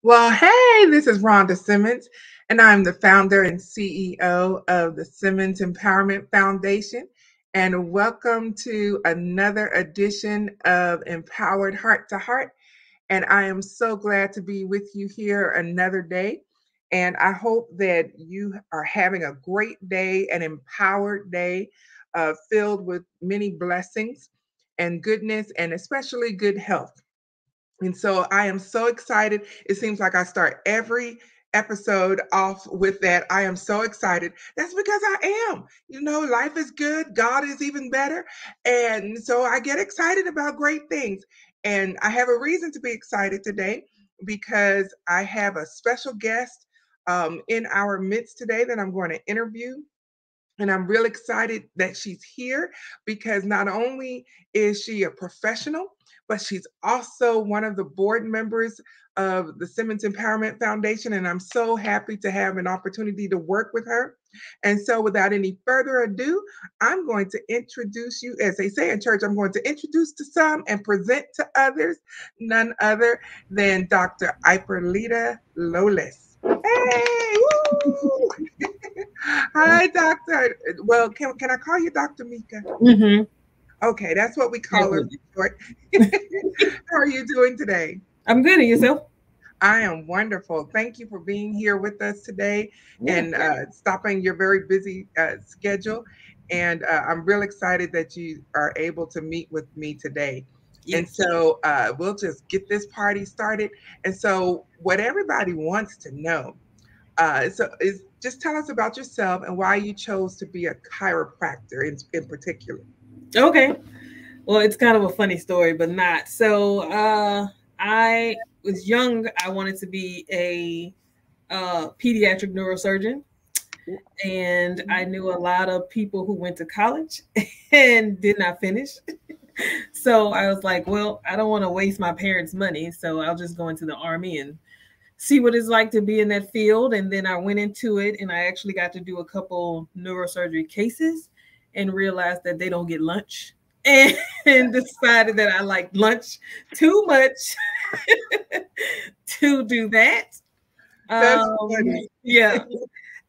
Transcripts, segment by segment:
Well, hey, this is Rhonda Simmons, and I'm the founder and CEO of the Simmons Empowerment Foundation. And welcome to another edition of Empowered Heart to Heart. And I am so glad to be with you here another day. And I hope that you are having a great day, an empowered day, filled with many blessings and goodness, and especially good health. And so I am so excited. It seems like I start every episode off with that. I am so excited. That's because I am. Life is good. God is even better. And so I get excited about great things. And I have a reason to be excited today because I have a special guest in our midst today that I'm going to interview. And I'm real excited that she's here because not only is she a professional, but she's also one of the board members of the Simmons Empowerment Foundation. And I'm so happy to have an opportunity to work with her. And so, without any further ado, I'm going to introduce you, as they say in church, I'm going to introduce to some and present to others, none other than Dr. Iperlitta Lolis. Hey! Woo! Hi, Doctor. Well, can I call you Dr. Mika? Mm-hmm. Okay, that's what we call her for short. How are you doing today? I'm good. And yourself? I am wonderful. Thank you for being here with us today Yeah. and stopping your very busy schedule. And I'm real excited that you are able to meet with me today. And Yes. so we'll just get this party started. And so, what everybody wants to know is just tell us about yourself and why you chose to be a chiropractor in particular. Okay. Well, it's kind of a funny story, but not. So I was young. I wanted to be a pediatric neurosurgeon. And I knew a lot of people who went to college and did not finish. So I was like, well, I don't want to waste my parents' money. So I'll just go into the Army and see what it's like to be in that field. And then I went into it and I actually got to do a couple neurosurgery cases and realized that they don't get lunch and decided that I liked lunch too much to do that. That's funny. Yeah.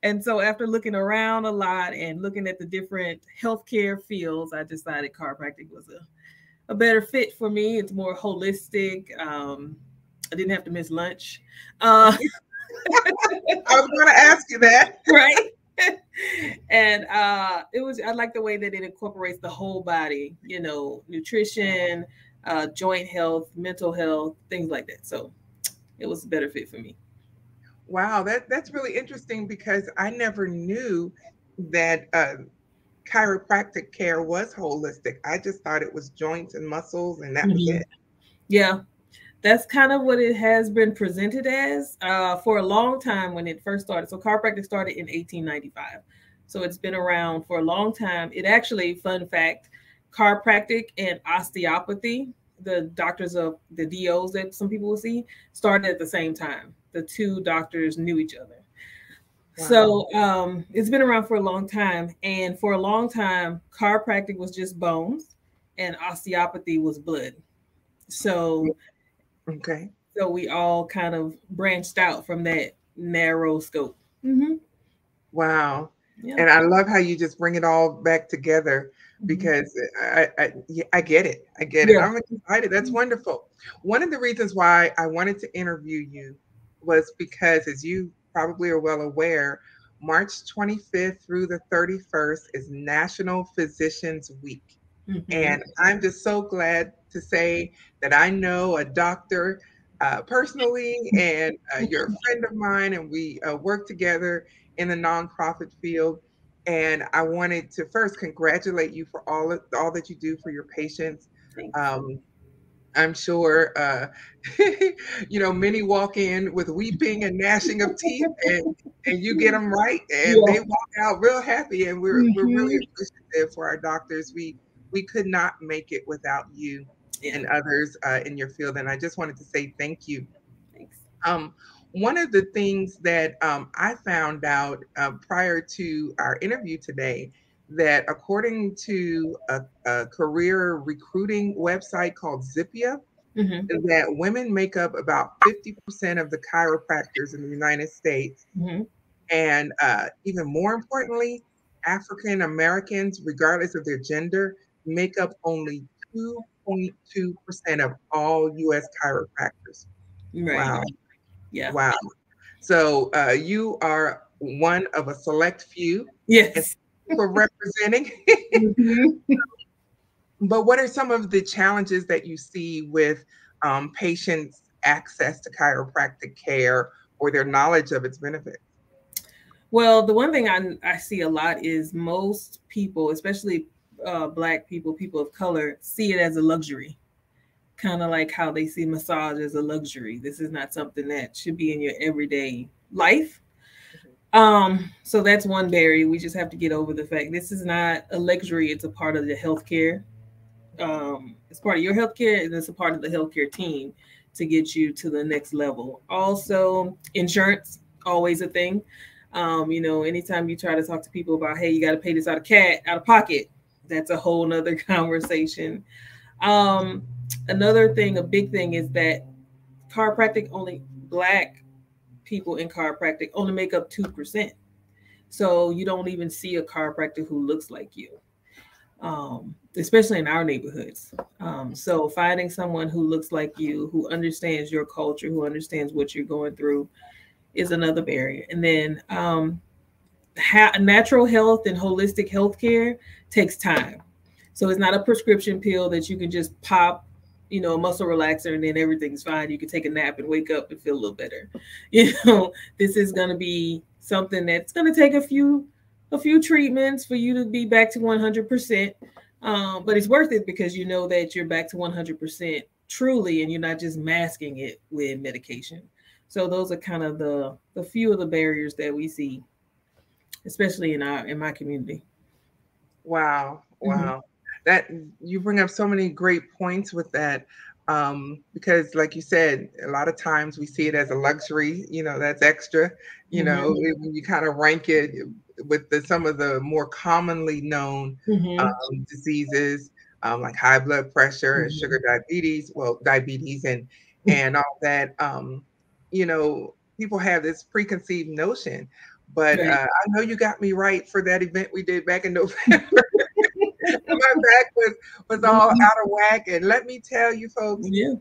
And so after looking around a lot and looking at the different healthcare fields, I decided chiropractic was a better fit for me. It's more holistic. I didn't have to miss lunch. I was going to ask you that. Right. And I like the way that it incorporates the whole body, nutrition, joint health, mental health, things like that. So it was a better fit for me. Wow, that's really interesting because I never knew that chiropractic care was holistic. I just thought it was joints and muscles and that was it. Yeah. That's kind of what it has been presented as for a long time when it first started. So chiropractic started in 1895. So it's been around for a long time. It actually, fun fact, chiropractic and osteopathy, the doctors of the DOs that some people will see, started at the same time. The two doctors knew each other. Wow. So it's been around for a long time. And for a long time, chiropractic was just bones and osteopathy was blood. So okay. So we all kind of branched out from that narrow scope. Mm-hmm. Wow. Yeah. And I love how you just bring it all back together because I get it. I get it. I'm excited. That's wonderful. One of the reasons why I wanted to interview you was because, as you probably are well aware, March 25th through the 31st is National Physicians Week. And I'm just so glad to say that I know a doctor personally, and you're a friend of mine, and we work together in the nonprofit field. And I wanted to first congratulate you for all that you do for your patients. I'm sure, many walk in with weeping and gnashing of teeth, and you get them right, and they walk out real happy. And we're really appreciative for our doctors. We could not make it without you and others in your field. And I just wanted to say thank you. Thanks. One of the things that I found out prior to our interview today, that according to a career recruiting website called Zippia, Mm-hmm. is that women make up about 50% of the chiropractors in the United States. Mm-hmm. And even more importantly, African Americans, regardless of their gender, make up only 2.2% of all U.S. chiropractors. Right. Wow. Yeah. Wow. So you are one of a select few, and Yes. thank you for representing. Mm-hmm. But what are some of the challenges that you see with patients' access to chiropractic care or their knowledge of its benefits? Well, the one thing I see a lot is most people, especially Black people, people of color, see it as a luxury, kind of like how they see massage as a luxury. This is not something that should be in your everyday life. So that's one barrier. We just have to get over the fact this is not a luxury. It's a part of the healthcare. It's part of your healthcare, and it's a part of the healthcare team to get you to the next level. Also, insurance, always a thing. Anytime you try to talk to people about, hey, you got to pay this out of pocket, that's a whole nother conversation. Um, Another thing, a big thing, is that chiropractic only Black people in chiropractic only make up 2%. So you don't even see a chiropractor who looks like you, especially in our neighborhoods. So finding someone who looks like you, who understands your culture, who understands what you're going through, is another barrier. And then natural health and holistic healthcare takes time. So it's not a prescription pill that you can just pop, a muscle relaxer, and then everything's fine. You can take a nap and wake up and feel a little better. This is going to be something that's going to take a few treatments for you to be back to 100%. But it's worth it because you know that you're back to 100% truly, and you're not just masking it with medication. So those are kind of the few of the barriers that we see, especially in my community. Wow, Mm-hmm. wow. That you bring up so many great points with that. Because like you said, a lot of times we see it as a luxury, that's extra, Mm-hmm. when you kind of rank it with some of the more commonly known Mm-hmm. diseases, like high blood pressure and Mm-hmm. sugar diabetes, well, diabetes and all that. People have this preconceived notion, but Right. I know you got me right for that event we did back in November. My back was all Mm-hmm. out of whack, and let me tell you, folks, Yeah.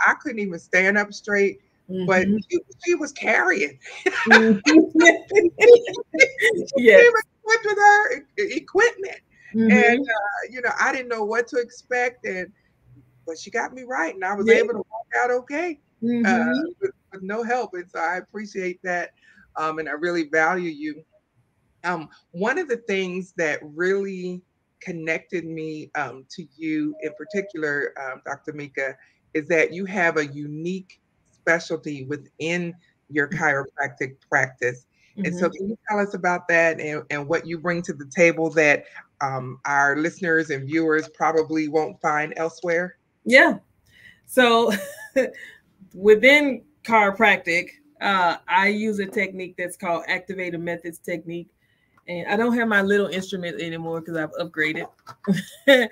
I couldn't even stand up straight. But Mm-hmm. she was carrying. Mm-hmm. She Yes. was equipped with her equipment, and Mm-hmm. I didn't know what to expect, but she got me right, and I was Yeah. able to walk out okay Mm-hmm. with no help, and so I appreciate that, and I really value you. One of the things that really connected me to you in particular, Dr. Mika, is that you have a unique specialty within your chiropractic practice. And so, Mm-hmm. can you tell us about that and what you bring to the table that our listeners and viewers probably won't find elsewhere? Yeah. So within chiropractic, I use a technique that's called activated methods technique. And I don't have my little instrument anymore because I've upgraded. I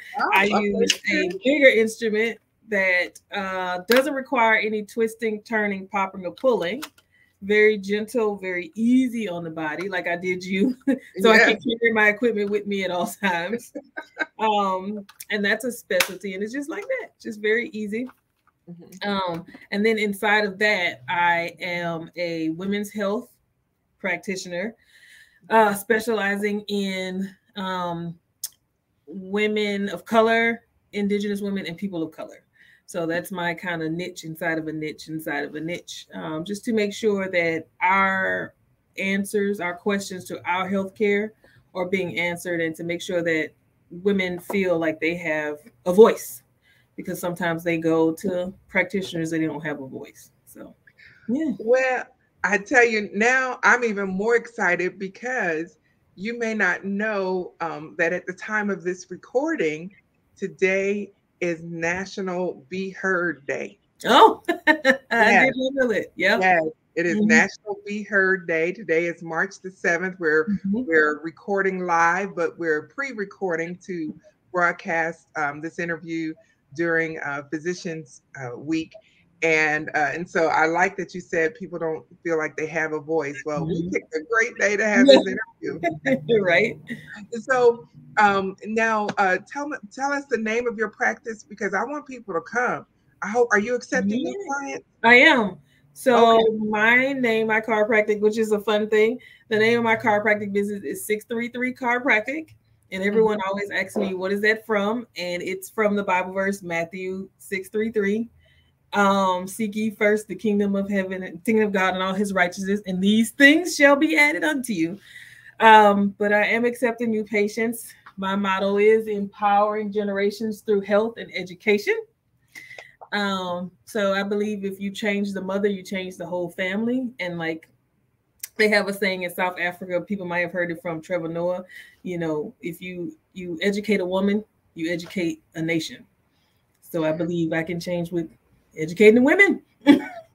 Oh, use a okay. bigger instrument that doesn't require any twisting, turning, popping, or pulling. Very gentle, very easy on the body, like I did you. So I can Yes. carry my equipment with me at all times. And that's a specialty, and it's just like that, just very easy. Mhm. And then inside of that, I am a women's health practitioner, specializing in women of color, indigenous women, and people of color. So that's my kind of niche inside of a niche inside of a niche, just to make sure that our answers, our questions to our healthcare are being answered, and to make sure that women feel like they have a voice, because sometimes they go to practitioners and they don't have a voice. So, yeah. Well, I tell you now, I'm even more excited because you may not know that at the time of this recording, today is National Be Heard Day. Oh, I Yes, did know it. Yep. yes, it is Mm-hmm. National Be Heard Day. Today is March the 7th. Mm-hmm. We're recording live, but we're pre-recording to broadcast this interview during Physicians Week. And so I like that you said people don't feel like they have a voice. Well, we picked a great day to have this interview. Right. So now tell us the name of your practice, because I want people to come. I hope, are you accepting new clients? I am. So Okay. my chiropractic, which is a fun thing, the name of my chiropractic business is 633 Chiropractic. And everyone always asks me, what is that from? And it's from the Bible verse, Matthew 6:33. Seek ye first the kingdom of heaven and kingdom of God and all his righteousness, and these things shall be added unto you. But I am accepting new patients. My motto is empowering generations through health and education. So I believe if you change the mother, you change the whole family. And like they have a saying in South Africa, people might have heard it from Trevor Noah, if you educate a woman, you educate a nation. So I believe I can change with educating women.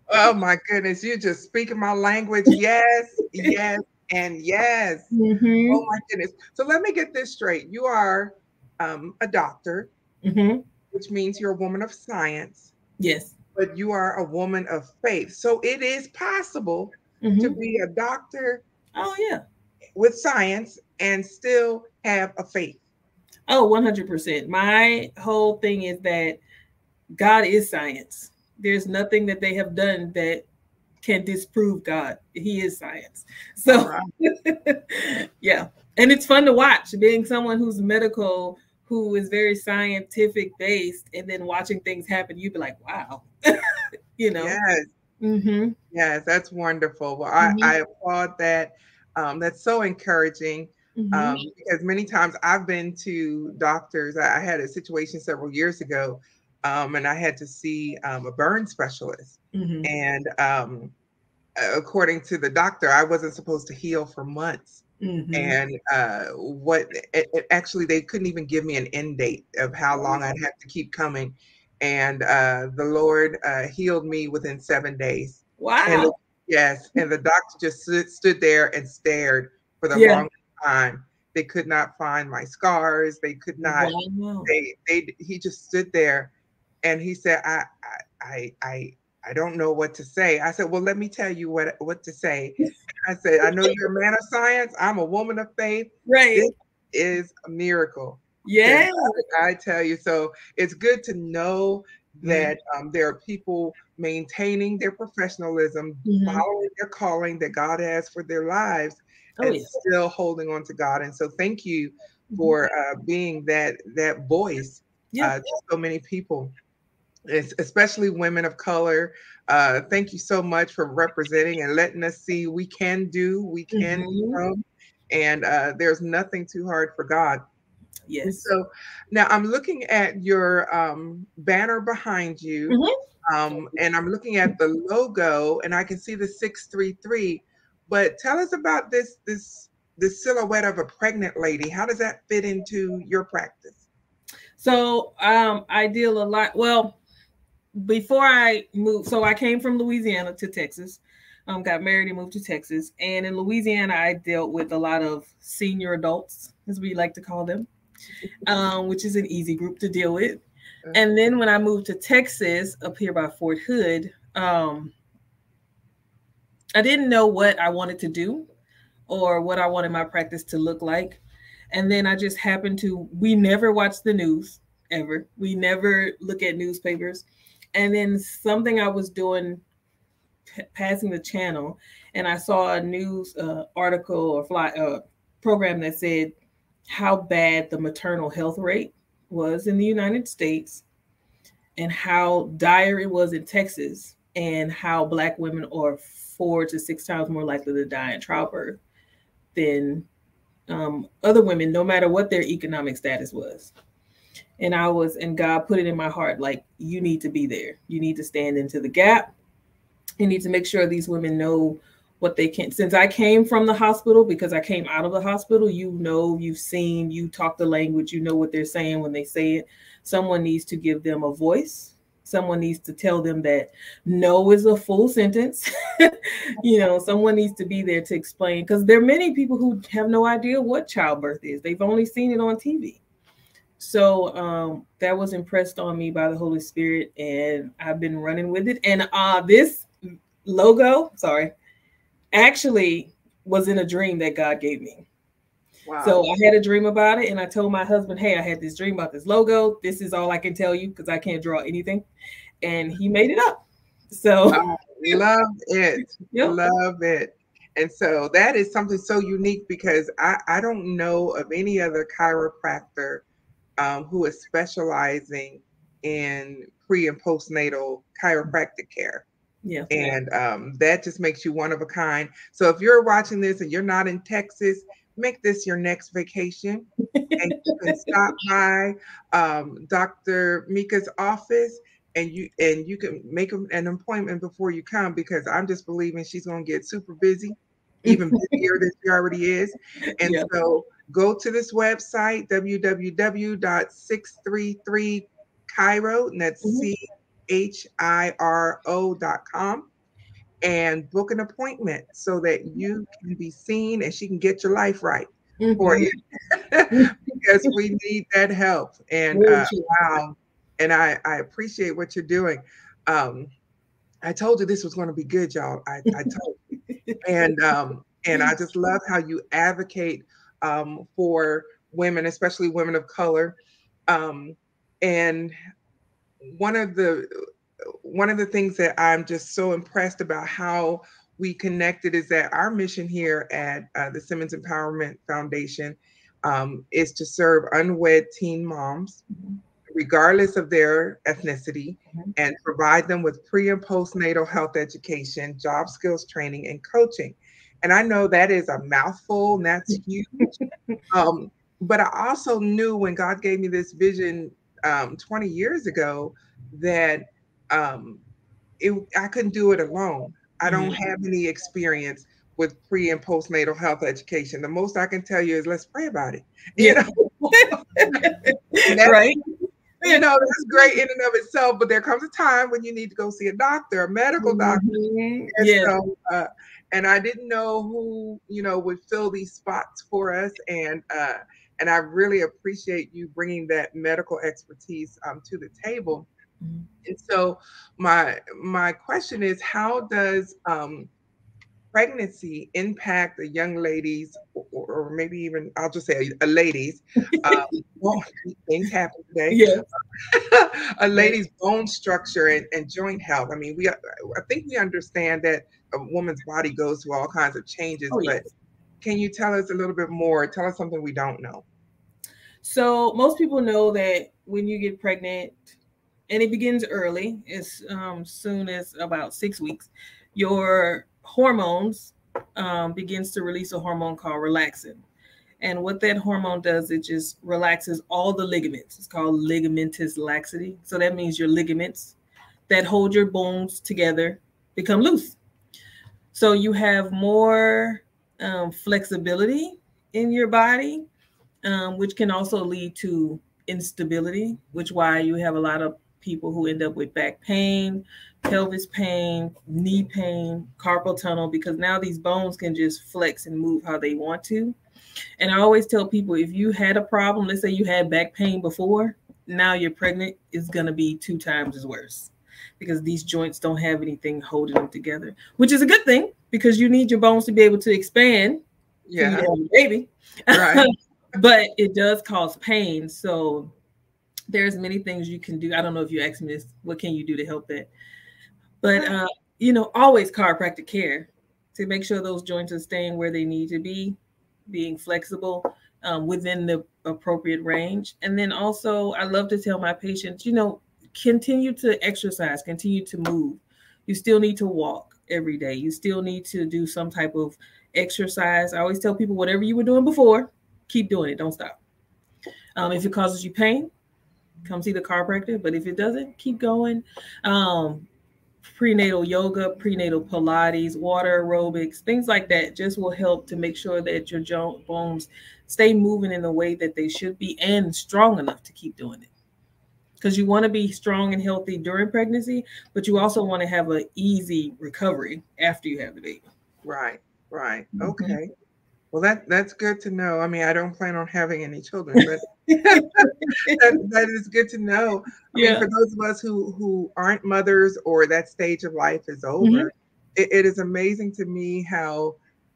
Oh my goodness, you're just speaking my language. Yes, yes, and yes. Oh my goodness. So let me get this straight. You are a doctor, which means you're a woman of science. Yes. But you are a woman of faith. So it is possible to be a doctor with science and still have a faith. Oh, 100%. My whole thing is that God is science. There's nothing that they have done that can disprove God. He is science. So, yeah. And it's fun to watch, being someone who's medical, who is very scientific based, and then watching things happen. You'd be like, wow. Yes. Yes, that's wonderful. Well, I applaud that. That's so encouraging. Because many times I've been to doctors. I had a situation several years ago, and I had to see a burn specialist. And according to the doctor, I wasn't supposed to heal for months. And actually, they couldn't even give me an end date of how long I'd have to keep coming. And the Lord healed me within 7 days. Wow. And and the doctor just stood there and stared for the longest time. They could not find my scars. They could not. Wow. He just stood there, and he said, I don't know what to say. I said, well, let me tell you what to say. I said, I know you're a man of science. I'm a woman of faith. Right. This is a miracle. Yeah. I tell you. So it's good to know that there are people maintaining their professionalism, following their calling that God has for their lives, and still holding on to God. And so thank you for being that voice to so many people, especially women of color. Thank you so much for representing and letting us see we can become, and there's nothing too hard for God. Yes. And so now I'm looking at your banner behind you, and I'm looking at the logo, and I can see the 633. But tell us about this silhouette of a pregnant lady. How does that fit into your practice? So I deal a lot. Well, before I moved, so I came from Louisiana to Texas. Got married and moved to Texas. And in Louisiana, I dealt with a lot of senior adults, as we like to call them, which is an easy group to deal with. And then when I moved to Texas, up here by Fort Hood, I didn't know what I wanted to do or what I wanted my practice to look like. And then I just happened to, we never watch the news ever. We never look at newspapers. And then something I was doing, passing the channel, and I saw a news article or program that said how bad the maternal health rate was in the United States and how dire it was in Texas, and how Black women are 4 to 6 times more likely to die in childbirth than other women, no matter what their economic status was. And God put it in my heart, like, you need to be there. You need to stand into the gap. You need to make sure these women know what they can. Since I came from the hospital, because I came out of the hospital, you've seen, you talk the language, you know what they're saying when they say it. Someone needs to give them a voice. Someone needs to tell them that no is a full sentence. Someone needs to be there to explain, because there are many people who have no idea what childbirth is. They've only seen it on TV. So that was impressed on me by the Holy Spirit, and I've been running with it. And this logo, actually was in a dream that God gave me. Wow. So I had a dream about it, and I told my husband, hey, I had this dream about this logo. This is all I can tell you because I can't draw anything. And he made it up. So love it. Yep. Love it. And so that is something so unique because I don't know of any other chiropractor who is specializing in pre and postnatal chiropractic care. Yeah. And that just makes you one of a kind. So if you're watching this and you're not in Texas, make this your next vacation. And you can stop by Dr. Mika's office, and you can make an appointment before you come, because I'm just believing she's going to get super busy, even busier than she already is. And so go to this website, www.633chiro, and that's CHIRO.com, and book an appointment so that you can be seen and she can get your life right for you. Because we need that help. And wow. And I appreciate what you're doing. I told you this was going to be good, y'all. I told you. And I just love how you advocate for women, especially women of color. And one of the things that I'm just so impressed about how we connected is that our mission here at the Simmons Empowerment Foundation is to serve unwed teen moms, regardless of their ethnicity, and provide them with pre and postnatal health education, job skills training, and coaching. And I know that is a mouthful, and that's huge. But I also knew when God gave me this vision 20 years ago that I couldn't do it alone. I don't have any experience with pre and postnatal health education. The most I can tell you is let's pray about it. You know? Right. You know, that's great in and of itself, but there comes a time when you need to go see a doctor, a medical doctor. And so, and I didn't know who, you know, would fill these spots for us. And I really appreciate you bringing that medical expertise to the table. And so my question is, how does pregnancy impact a young lady's, or maybe even I'll just say a lady's, things happen today. A lady's bone structure and joint health. I mean, I think we understand that a woman's body goes through all kinds of changes, but can you tell us a little bit more? Tell us something we don't know. So most people know that when you get pregnant, and it begins early, as soon as about 6 weeks, your hormones begins to release a hormone called relaxin. And what that hormone does, it just relaxes all the ligaments. It's called ligamentous laxity. So that means your ligaments that hold your bones together become loose. So you have more flexibility in your body, which can also lead to instability, which why you have a lot of people who end up with back pain, pelvis pain, knee pain, carpal tunnel, because now these bones can just flex and move how they want to. And I always tell people, if you had a problem, let's say you had back pain before, now you're pregnant, it's going to be 2 times as worse, because these joints don't have anything holding them together, which is a good thing because you need your bones to be able to expand for you to have a baby. Right. But it does cause pain. So there's many things you can do. I don't know if you asked me this, what can you do to help that? But, you know, always chiropractic care to make sure those joints are staying where they need to be, being flexible within the appropriate range. And then also, I love to tell my patients, you know, continue to exercise, continue to move. You still need to walk every day. You still need to do some type of exercise. I always tell people, whatever you were doing before, keep doing it. Don't stop. If it causes you pain, come see the chiropractor. But if it doesn't, keep going. Prenatal yoga, prenatal Pilates, water aerobics, things like that just will help to make sure that your joint bones stay moving in the way that they should be and strong enough to keep doing it. Because you want to be strong and healthy during pregnancy, but you also want to have an easy recovery after you have the baby. Right. Okay. Well, that's good to know. I mean, I don't plan on having any children, but that is good to know. I mean, Yeah. for those of us who aren't mothers or that stage of life is Hmm. over, it is amazing to me how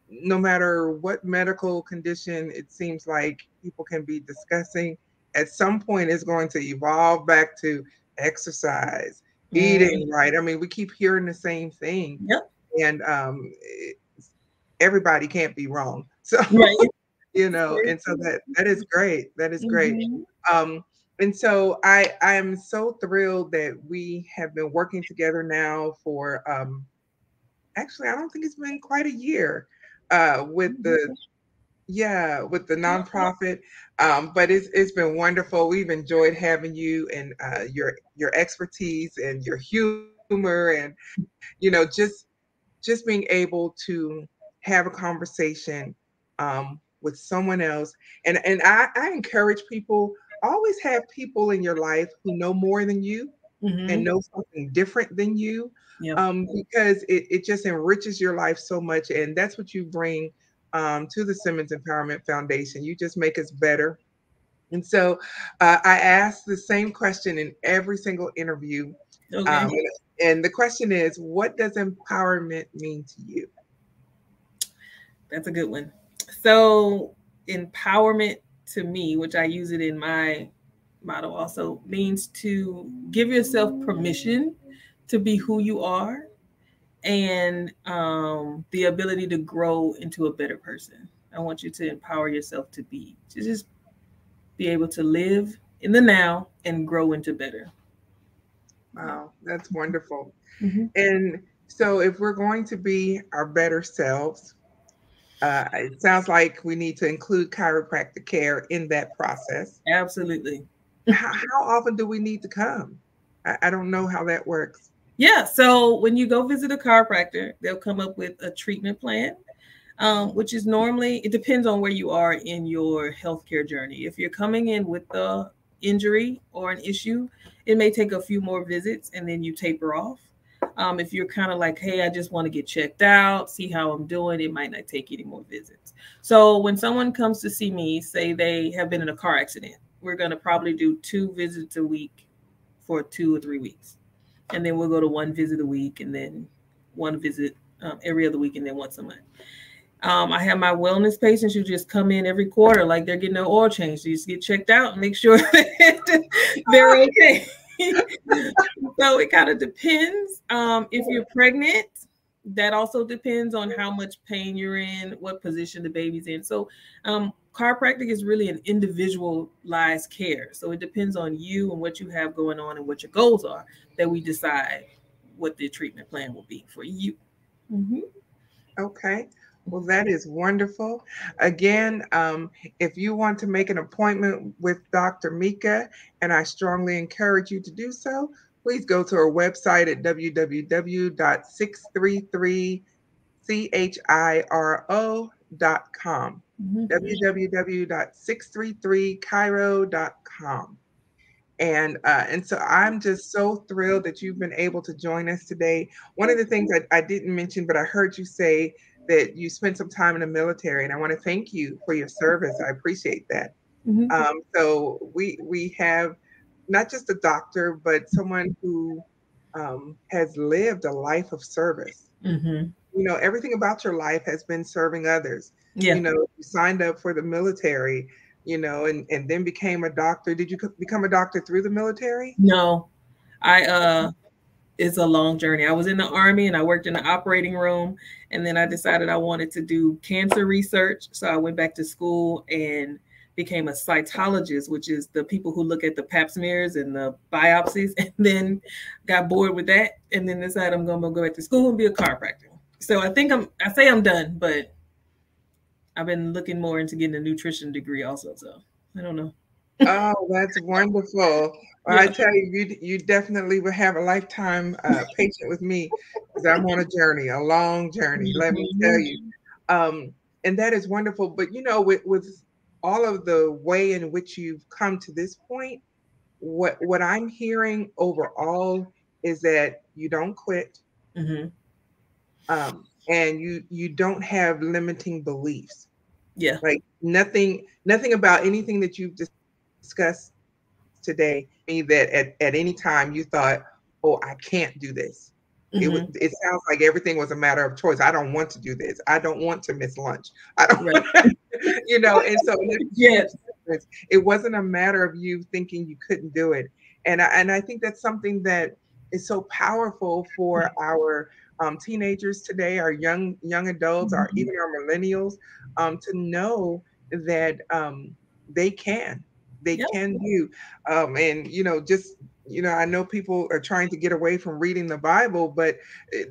no matter what medical condition it seems like people can be discussing, at some point it's going to evolve back to exercise, Mm. eating right. I mean, we keep hearing the same thing, Yep. and everybody can't be wrong. So Right. and so that is great. That is great. Hmm. Um, and so I am so thrilled that we have been working together now for actually I don't think it's been quite a year with the with the nonprofit. But it's been wonderful. We've enjoyed having you and your expertise and your humor and just being able to have a conversation with someone else. And I encourage people, always have people in your life who know more than you and Hmm. know something different than you, Yep. because it just enriches your life so much. And that's what you bring to the Simmons Empowerment Foundation. You just make us better. And so I ask the same question in every single interview. Okay. Um, and the question is, what does empowerment mean to you? That's a good one. So, empowerment to me, which I use it in my motto also, means to give yourself permission to be who you are and the ability to grow into a better person. I want you to empower yourself to just be able to live in the now and grow into better. Yeah. Wow, that's wonderful. Hmm. And so, if we're going to be our better selves, it sounds like we need to include chiropractic care in that process. Absolutely. How often do we need to come? I don't know how that works. Yeah. So when you go visit a chiropractor, they'll come up with a treatment plan, which is normally, it depends on where you are in your healthcare journey. If you're coming in with the injury or an issue, it may take a few more visits and then you taper off. If you're kind of like, hey, I just want to get checked out, see how I'm doing, it might not take any more visits. So when someone comes to see me, say they have been in a car accident, we're going to probably do 2 visits a week for 2 or 3 weeks. And then we'll go to one visit a week and then one visit every other week and then once a month. I have my wellness patients who just come in every quarter, like they're getting their oil changed. They just get checked out and make sure that they're okay. So it kind of depends. If you're pregnant, that also depends on how much pain you're in, what position the baby's in. So chiropractic is really an individualized care. So it depends on you and what you have going on and what your goals are that we decide what the treatment plan will be for you. Mm-hmm. Okay. Well, that is wonderful. Again, if you want to make an appointment with Dr. Mika, and I strongly encourage you to do so, please go to our website at www.633chiro.com. Mm-hmm. www.633chiro.com. And so I'm just so thrilled that you've been able to join us today. One of the things I didn't mention, but I heard you say that you spent some time in the military, and I want to thank you for your service. I appreciate that. Mm-hmm. So we have not just a doctor, but someone who has lived a life of service. Mm-hmm. Everything about your life has been serving others. Yeah. You signed up for the military, and then became a doctor. Did you become a doctor through the military? No, I it's a long journey. I was in the army and I worked in the operating room, and then I decided I wanted to do cancer research. So I went back to school and became a cytologist, which is the people who look at the pap smears and the biopsies, and then got bored with that and then decided I'm going to go back to school and be a chiropractor. So I say I'm done, but I've been looking more into getting a nutrition degree also. So I don't know. Oh, that's wonderful. Well, I Yeah. tell you, you definitely will have a lifetime patient with me because I'm on a journey, a long journey. Let me tell you, Mhm. um, and that is wonderful. But with all of the way in which you've come to this point, what I'm hearing overall is that you don't quit, Mhm. and you don't have limiting beliefs. Yeah. Like nothing about anything that you've discussed today me that at any time you thought, oh, I can't do this. Mm-hmm. It sounds like everything was a matter of choice. I don't want to do this. I don't want to miss lunch. I Right. don't, and so there's a huge Yes. difference. It wasn't a matter of you thinking you couldn't do it. And I think that's something that is so powerful for our teenagers today, our young adults, our Mm-hmm. even our millennials, to know that they can Yep. do. And just I know people are trying to get away from reading the Bible, but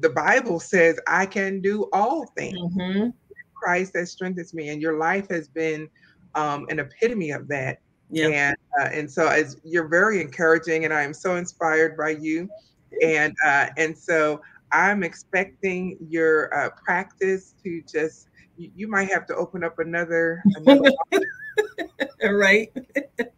the Bible says I can do all things. Mm-hmm. Christ that strengthens me, and your life has been an epitome of that. Yeah. And so as you're very encouraging, and I am so inspired by you, and so I'm expecting your practice to just you might have to open up another. Right.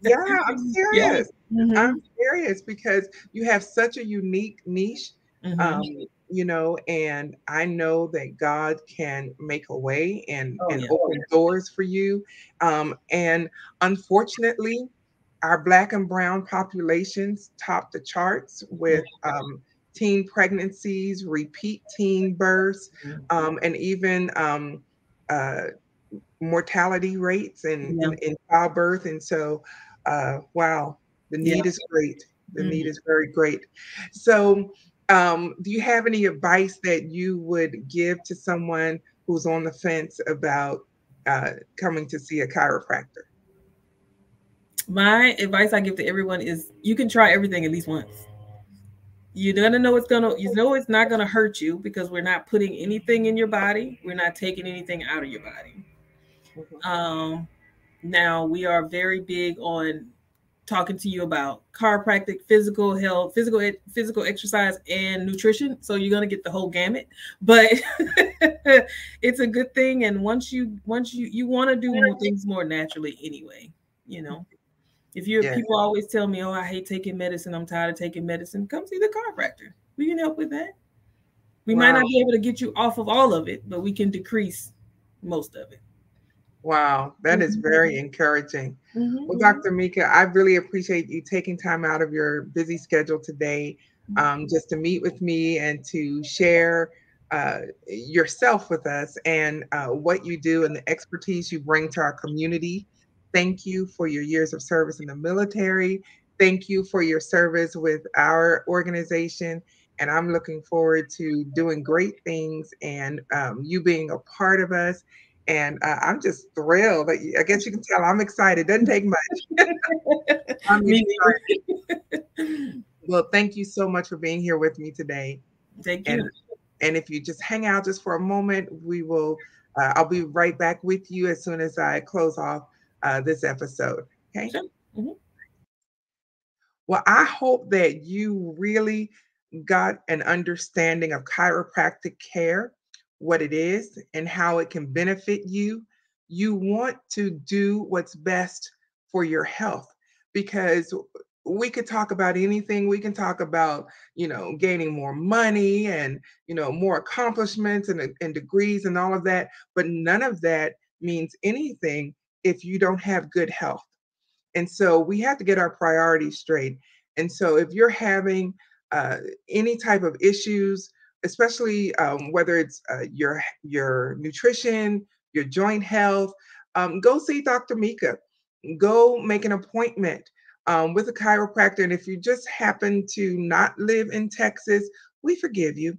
Yeah, I'm Yeah. serious. I'm Mm-hmm. serious because you have such a unique niche, Mm-hmm. and I know that God can make a way Oh and yeah. open doors for you. And unfortunately, our Black and Brown populations top the charts with teen pregnancies, repeat teen births, and even uh, mortality rates Yeah. in childbirth. And so, wow, the Yeah. need is great. The Mm-hmm. need is very great. So, do you have any advice that you would give to someone who's on the fence about coming to see a chiropractor? My advice I give to everyone is you can try everything at least once. You're gonna know it's not gonna hurt you because we're not putting anything in your body. We're not taking anything out of your body. Mhm. Um, Now we are very big on talking to you about chiropractic, physical health, physical exercise, and nutrition. So you're gonna get the whole gamut. But it's a good thing. And once you want to do things more naturally anyway, you know. If you're Yeah, people always tell me, "Oh, I hate taking medicine. I'm tired of taking medicine." Come see the chiropractor. We can help with that. We might wow. not be able to get you off of all of it, but we can decrease most of it. Wow, that is Mm-hmm. very encouraging. Well, Mm-hmm. Dr. Mika, I really appreciate you taking time out of your busy schedule today just to meet with me and to share yourself with us and what you do and the expertise you bring to our community. Thank you for your years of service in the military. Thank you for your service with our organization. And I'm looking forward to doing great things and you being a part of us. And I'm just thrilled. I guess you can tell I'm excited. Doesn't take much. I'm Me excited. neither. Well, thank you so much for being here with me today. Thank And you. and if you just hang out just for a moment, we will. I'll be right back with you as soon as I close off this episode. Okay. Sure. Mhm. Well, I hope that you really got an understanding of chiropractic care, what it is, and how it can benefit you. You want to do what's best for your health because we could talk about anything. We can talk about, gaining more money and, more accomplishments and degrees and all of that. But none of that means anything if you don't have good health. And so we have to get our priorities straight. And so if you're having uh, any type of issues, especially whether it's your nutrition, your joint health, go see Dr. Mika. Go make an appointment with a chiropractor. And if you just happen to not live in Texas, we forgive you.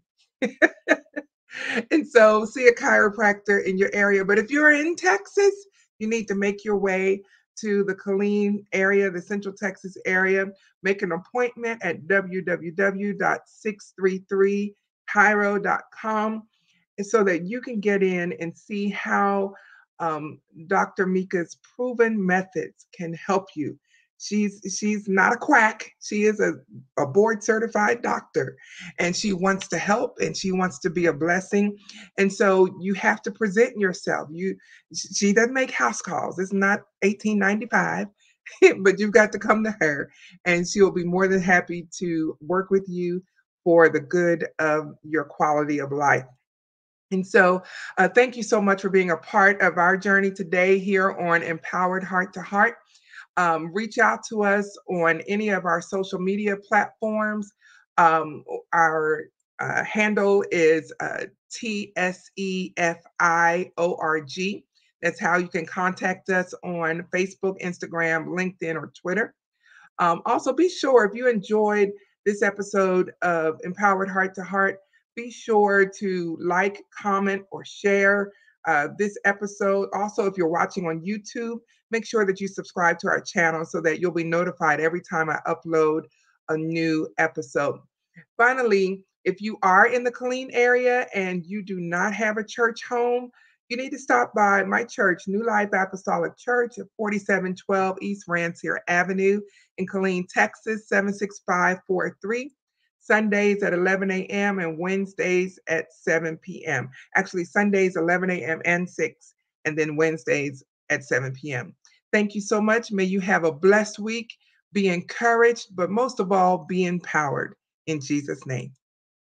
And so see a chiropractor in your area. But if you're in Texas, you need to make your way to the Killeen area, the Central Texas area. Make an appointment at www.633chiro.com so that you can get in and see how Dr. Mika's proven methods can help you. She's not a quack. She is a board certified doctor and she wants to help and she wants to be a blessing. And so you have to present yourself. She doesn't make house calls. It's not 1895. But you've got to come to her and she will be more than happy to work with you for the good of your quality of life. And so thank you so much for being a part of our journey today here on Empowered Heart to Heart. Reach out to us on any of our social media platforms. Our handle is TSEFI.org. That's how you can contact us on Facebook, Instagram, LinkedIn, or Twitter. Also, be sure if you enjoyed this episode of Empowered Heart to Heart, be sure to like, comment, or share this episode. Also, if you're watching on YouTube, make sure that you subscribe to our channel so that you'll be notified every time I upload a new episode. Finally, if you are in the Killeen area and you do not have a church home, you need to stop by my church, New Life Apostolic Church at 4712 East Rancier Avenue in Killeen, Texas, 76543. Sundays at 11 a.m. and Wednesdays at 7 p.m. Actually, Sundays 11 a.m. and 6, and then Wednesdays at 7 p.m. Thank you so much. May you have a blessed week. Be encouraged, but most of all, be empowered. In Jesus' name.